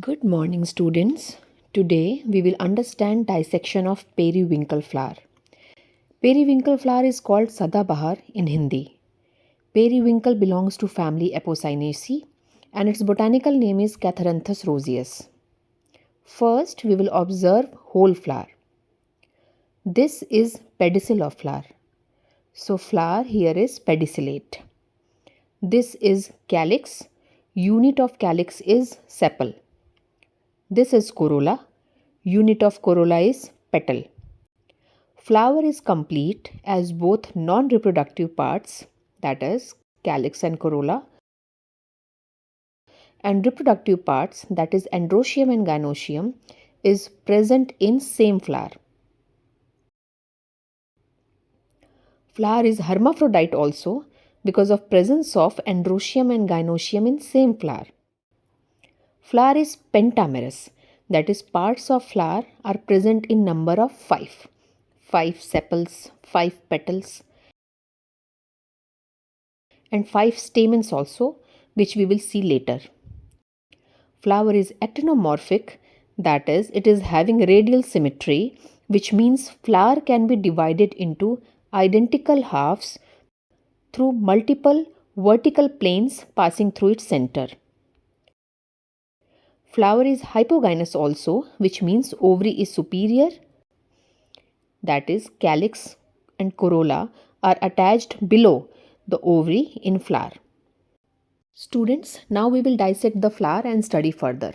Good morning, students. Today we will understand dissection of periwinkle flower. Periwinkle flower is called Sadabahar in Hindi. Periwinkle belongs to family Apocynaceae and its botanical name is Catharanthus roseus. First, we will observe whole flower. This is pedicel of flower. So flower here is pedicellate. This is calyx. Unit of calyx is sepal. This is corolla. Unit of corolla is petal. Flower is complete as both non-reproductive parts, that is calyx and corolla, and reproductive parts, that is androecium and gynoecium, is present in same flower. Flower is hermaphrodite also because of presence of androecium and gynoecium in same flower. Flower is pentamerous, that is parts of flower are present in number of 5. 5 sepals, 5 petals and 5 stamens also, which we will see later. Flower is actinomorphic, that is, it is having radial symmetry, which means flower can be divided into identical halves through multiple vertical planes passing through its center. Flower is hypogynous also, which means ovary is superior, that is, calyx and corolla are attached below the ovary in flower. Students, now we will dissect the flower and study further.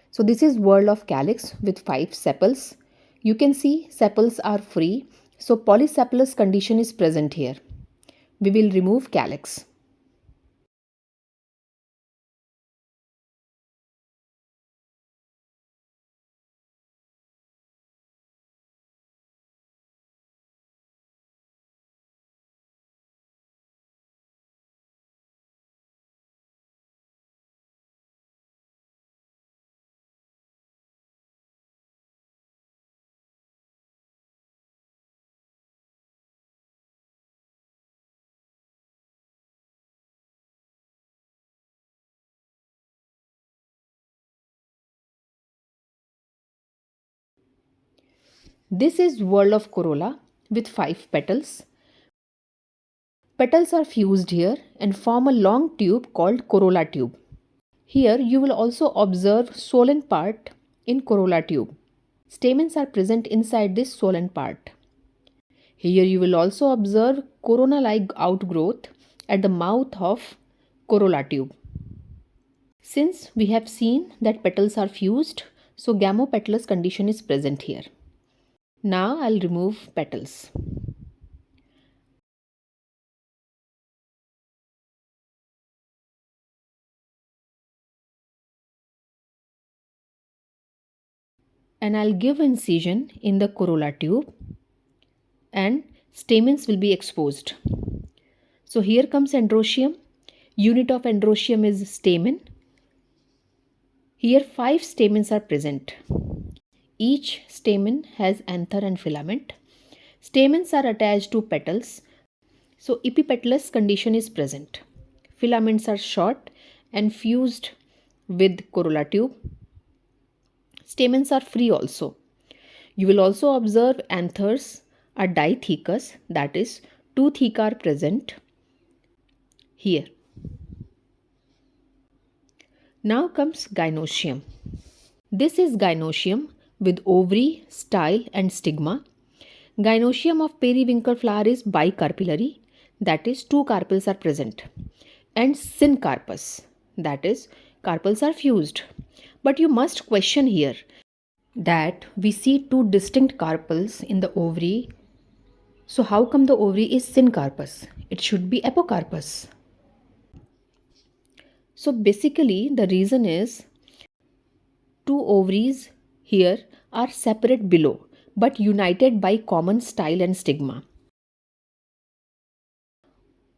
So this is whorl of calyx with 5 sepals. You can see sepals are free, so polysepalous condition is present here. We will remove calyx. This is whorl of corolla with 5 petals. Petals are fused here and form a long tube called corolla tube. Here you will also observe swollen part in corolla tube. Stamens are present inside this swollen part. Here you will also observe corona-like outgrowth at the mouth of corolla tube. Since we have seen that petals are fused, so gamopetalous condition is present here. Now I'll remove petals. And I'll give incision in the corolla tube and stamens will be exposed. So here comes androecium. Unit of androecium is stamen. Here 5 stamens are present. Each stamen has anther and filament. Stamens are attached to petals. So epipetalous condition is present. Filaments are short and fused with corolla tube. Stamens are free also. You will also observe anthers are dithecous, that is, 2 theca are present here. Now comes gynoecium. This is gynoecium with ovary, style and stigma. Gynoecium of periwinkle flower is bicarpellary, that is 2 carpels are present, and syncarpous, that is carpels are fused. But you must question here that we see 2 distinct carpels in the ovary. So how come the ovary is syncarpous? It should be apocarpous. So basically the reason is 2 ovaries here are separate below but united by common style and stigma.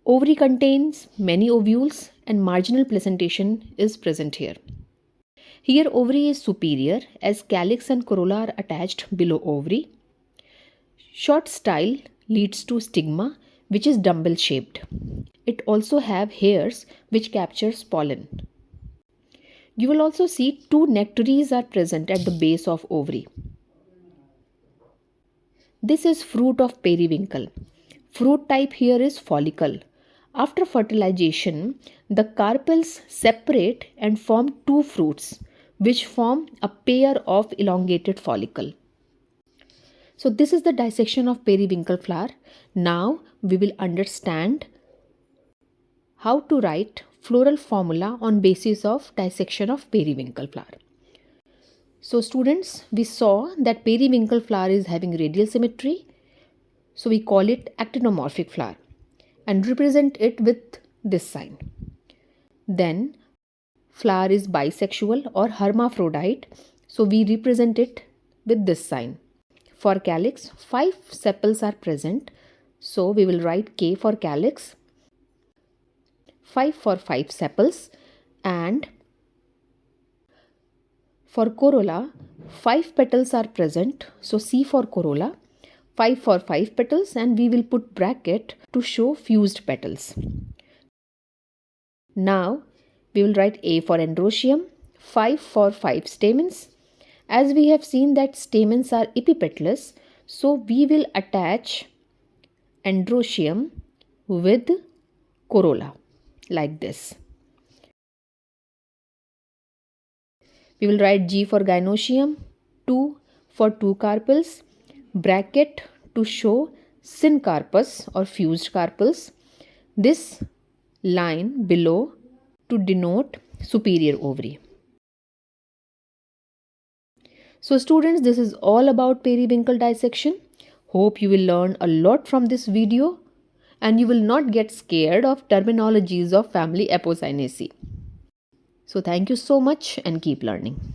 Ovary contains many ovules and marginal placentation is present here. Here ovary is superior as calyx and corolla are attached below ovary. Short style leads to stigma which is dumbbell shaped. It also have hairs which captures pollen. You will also see two nectaries are present at the base of ovary. This is fruit of periwinkle. Fruit type here is follicle. After fertilization, the carpels separate and form two fruits, which form a pair of elongated follicle. So this is the dissection of periwinkle flower. Now we will understand how to write floral formula on basis of dissection of periwinkle flower. So students, we saw that periwinkle flower is having radial symmetry. So we call it actinomorphic flower and represent it with this sign. Then flower is bisexual or hermaphrodite. So we represent it with this sign. For calyx, 5 sepals are present. So we will write K for calyx, 5 for 5 sepals, and for corolla, 5 petals are present. So C for corolla, 5 for 5 petals, and we will put bracket to show fused petals. Now we will write A for androecium, 5 for 5 stamens. As we have seen that stamens are epipetalous, so we will attach androecium with corolla like this. We will write G for gynoecium, 2 for 2 carpels, bracket to show syncarpus or fused carpels. This line below to denote superior ovary. So students, this is all about periwinkle dissection. Hope you will learn a lot from this video and you will not get scared of terminologies of family Apocynaceae. So thank you so much and keep learning.